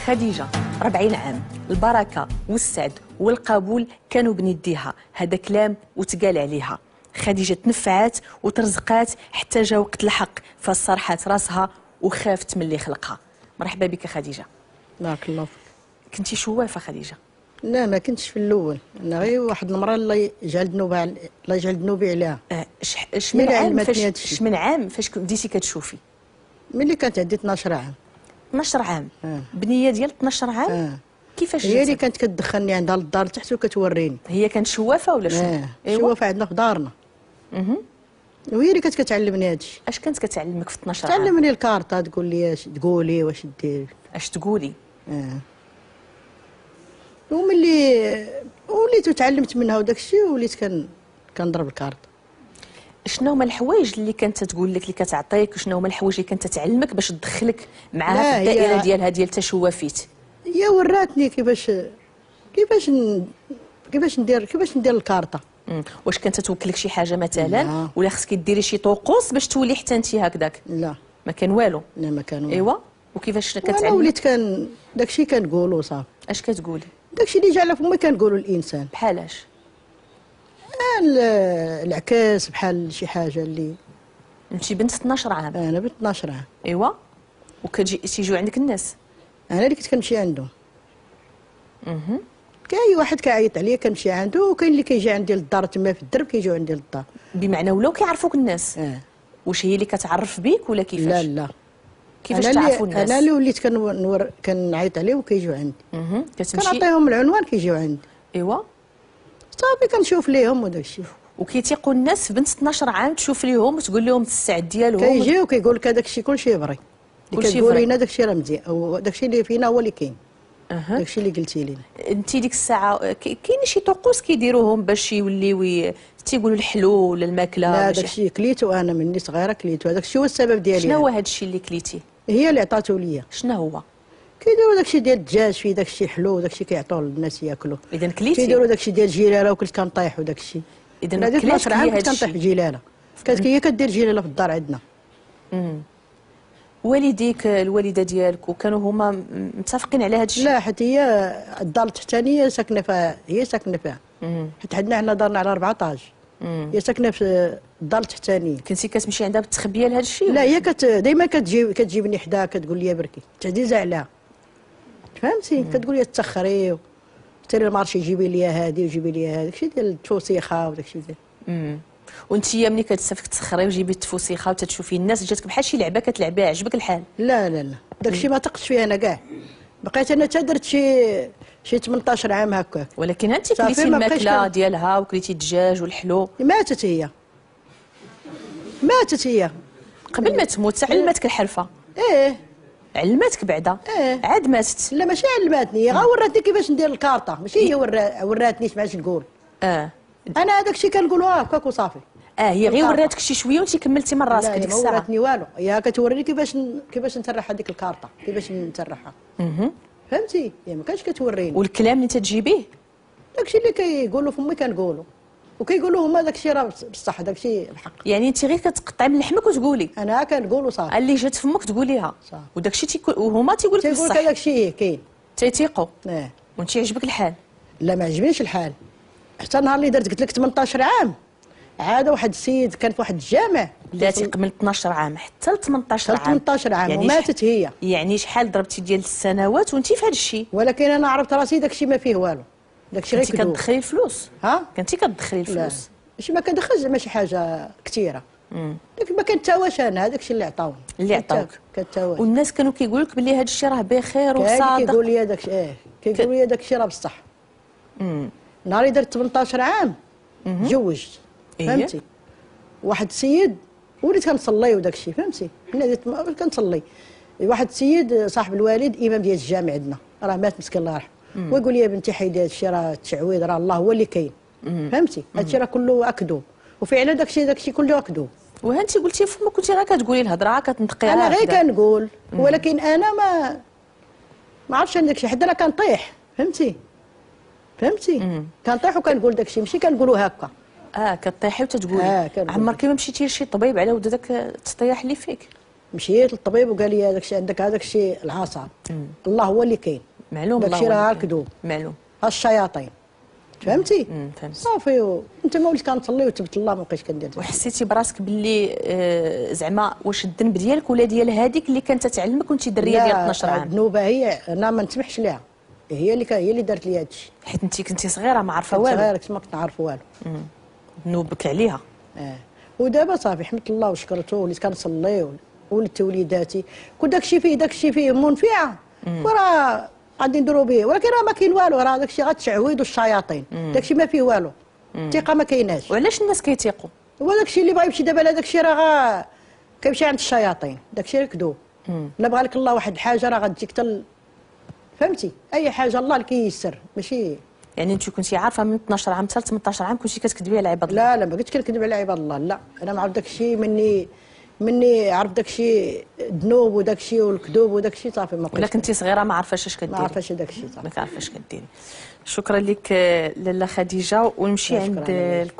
خديجة 40 عام، البركة والسعد والقبول كانوا بنديها، هذا كلام وتقال عليها. خديجة تنفعات وترزقات حتى جا وقت الحق فصرحات راسها وخافت من اللي خلقها. مرحبا بك خديجة. بارك الله فيك. كنتي شوافة خديجة؟ لا ما كنتش في الاول، انا غير واحد المراه الله يجعل ذنوبها الله يجعل ذنوبي عليها. اش من عام فاش بديتي كتشوفي؟ ملي كانت عندي 12 عام. 12 عام؟ بنيه ديال 12 عام؟ كيفاش هي اللي كانت كتدخلني عندها للدار تحت وكتوريني. هي كانت شوافه ولا شنو؟ أيوة. شوافه عندنا في دارنا. وهي اللي كانت كتعلمني هادشي. اش كانت كتعلمك في 12 عام؟ تعلمني الكارطه، تقول لي اش تقولي واش ديري. اش تقولي؟ وملي وليت تعلمت منها وداك الشيء وليت كنضرب الكارطه. شنو هما الحوايج اللي كانت تقول لك اللي كتعطيك، وشنو هما الحوايج اللي كانت تعلمك باش تدخلك معها في الدائره ديالها ديال تشوافيت؟ هي وراتني كيفاش ندير الكارطه. واش كانت توكلك شي حاجه مثلا ولا خصك ديري شي طقوس باش تولي حتى انت هكذاك؟ لا ما كان والو. لا ما كان والو. ايوا وكيفاش كتعلم؟ انا وليت داكشي كنقولو صافي. اش كتقولي؟ داكشي اللي جا على فمي كنقولو للانسان. بحالاش؟ العكاس بحال شي حاجه اللي. انت بنت 12 عام؟ انا بنت 12 عام. ايوا تيجيو عندك الناس؟ انا اللي كنت كنمشي عندهم. كاين واحد كيعيط عليا كنمشي عنده، وكاين اللي كيجي عندي للدار تما في الدرب كيجيو عندي للدار. بمعنى ولاو كيعرفوك الناس؟ واش هي اللي كتعرف بيك ولا كيفاش؟ لا لا. كيفاش تعرفوا الناس؟ انا اللي وليت كنعيط عليه وكيجيو عندي. كتمشي كنعطيهم العنوان كيجيو عندي. ايوا صافي كنشوف ليهم وداك الشيء. وكيتيقوا الناس في بنت 12 عام تشوف ليهم وتقول لهم السعد ديالهم؟ كيجيو وكيقول لك هذاك الشيء كلشي فري. اللي كتقولي لنا داك الشيء راه مزيان، وداك الشيء اللي فينا هو اللي كاين. داك الشيء اللي قلتي لينا. انت ديك الساعه كاين شي طقوس كيديروهم باش يوليو تيقولوا الحلو ولا الماكله؟ لا داك الشيء كليتو انا مني صغيره كليتو، هذاك الشيء هو السبب ديالي. شنو هو هذا الشيء اللي كليتي؟ هي اللي عطاتو ليا. شنو هو؟ كيديروا داك الشيء ديال الدجاج فيه داك الشيء حلو، داك الشيء كيعطوه للناس ياكلوا. اذا كليتي؟ كيديروا داك الشيء ديال الجلاله وكنت كنطيح وداك الشيء. اذا كليتي 12 عام كنت كنطيح بجلاله. كانت هي كدير جلاله في الدار عندنا. والديك الوالده ديالك وكانوا هما متفقين على هذا الشيء؟ لا حتى هي الدار التحتانيه ساكنه فيها، هي ساكنه فيها. حيت حنا دارنا على 14. هي ساكنه في الدار التحتانيه. كنتي كتمشي عندها بالتخبيه لهذا الشيء؟ لا هي ديما كتجيبني حداها كتقول لي بركي تعزيزه عليها. فهمتي؟ كتقول لي تسخري تري المارشي جيبي لي هذه وجيبي لي هذا، داكشي ديال التفوسيخه وداكشي ديال. وانت ملي كتسافك تسخري وجيبي التفوسيخه وتتشوفي الناس جاتك بحال شي لعبه كتلعبيها عجبك الحال؟ لا لا لا داكشي ما طقتش فيه انا كاع. بقيت انا حتى درت شي 18 عام هكاك. ولكن انت كليتي الماكله ديالها وكليتي الدجاج والحلو. ماتت هي قبل ما تموت علمتك الحرفه؟ علمتك بعدا؟ عاد ماتت؟ لا ماشي علماتني، غير وراتني كيفاش ندير الكارطه، ماشي هي وراتني باش نقول. انا هذاك الشيء كنقولوها هكاك وصافي. هي غير وراتك شي شويه وانت كملتي من راسك ديك الساعه؟ لا ما وراتني والو، هي كتوريني كيفاش نترح هذيك الكارطه، كيفاش نترحها. فهمتي؟ هي ما كانش كتوريني. والكلام اللي انت تجيبيه؟ داكشي اللي كيقولوا فمي كنقولوا، وكيقولوا هما داكشي راه بصح داكشي الحق. يعني انت غير كتقطعي من لحمك وتقولي؟ انا كنقول وصافي. اللي جات فمك تقوليها وداكشي وهما تيقول لك بصح؟ تيقول لك داكشي كاين. تيثيقوا؟ وانت يعجبك الحال؟ لا ما عجبنيش الحال، حتى نهار اللي درت قلت لك 18 عام عاد واحد السيد كان في واحد الجامع. بلاتي قبل 12 عام حتى ل 18 عام؟ 18 عام يعني وماتت هي. يعني شحال ضربتي ديال السنوات وانت في هذا الشيء؟ ولكن انا عرفت راسي داكشي ما فيه والو، داكشي غير كنتي كتدخلي الفلوس؟ كنتي كتدخلي الفلوس؟ ماشي ما كندخلش زعما شي حاجه كثيره. داك ما كنتاواش انا، هذاك الشيء اللي عطاوني. اللي عطاوك كنتاواش. والناس كانوا كيقولوا لك بلي هذا الشيء راه بخير وصادق؟ كيقول لي هذاك كيقول لي داك الشيء راه بصح. نهار اللي درت 18 عام تزوجت. فهمتي؟ واحد السيد وليت كنصلي وداك الشيء، فهمتي؟ حنا كنصلي. واحد السيد صاحب الوالد امام ديال الجامع عندنا، راه مات مسكين الله يرحمه، ويقول لي يا بنتي حيدي هذا الشيء راه التعويض، راه الله هو اللي كاين. فهمتي؟ هذا الشيء راه كله اكذوب، وفعلا داك الشيء كله اكذوب. وانت قلتي فمك كنتي غير كتقولي الهضره كتنطقيها؟ انا غير كنقول، ولكن انا ما عرفتش داك الشيء، حتى انا كنطيح. فهمتي؟ كنطيح وكنقول داك الشيء، ماشي كنقولوا هكا. كطيحي وتتقولي؟ عمرك ما مشيتي لشي طبيب على ود داك التطيح اللي فيك؟ مشيت للطبيب وقال لي هذاك الشيء عندك، هذاك الشيء العصب. الله هو اللي كاين. معلوم. داك الشيء راه الكذوب. معلوم. الشياطين. فهمتي؟ فهمت. صافي انت ما وليت كنصلي وتبت الله ما بقيتش كندير. وحسيتي براسك باللي زعما واش الذنب ديالك ولا ديال هذيك اللي كانت تعلمك وانت دريه ديال 12 عام؟ الذنوبه هي انا ما نسمحش ليها، هي اللي دارت لي هذا الشيء. حيت انت كنتي صغيره ما عارفه والو. صغيره كنت ما كنت نعرف والو. ذنوبك عليها. ودابا صافي حمدت الله وشكرته وليت كنصلي ولدت وليداتي كل داك الشيء فيه منفعه وراه غادي نديرو به، ولكن راه ما كاين والو، راه داك الشيء غتشعوذ الشياطين. داك الشيء ما فيه والو. الثقه ما كايناش. وعلاش الناس كيتيقوا؟ هو داك الشيء اللي بغا يمشي دابا لهذاك الشيء راه كيمشي عند الشياطين، داك الشيء الكذوب. لا بغى لك الله واحد الحاجه راه غتجيك فهمتي؟ اي حاجه الله اللي كييسر ماشي. يعني انت كنتي عارفه من 12 عام حتى 18 عام كنتي كتكذبي على عباد الله؟ لا ما كنتش كنكذب على عباد الله، لا انا ما عرف داك الشيء مني عرف داك الشيء الذنوب وداك الشيء والكذوب وداك الشيء صافي ما بقيتش. ولا كنتي صغيره ما عارفاش اش كديري؟ ما عارفاش داك الشيء صافي. ما كعرفاش كديري. شكرا لك لاله خديجه، ونمشي عند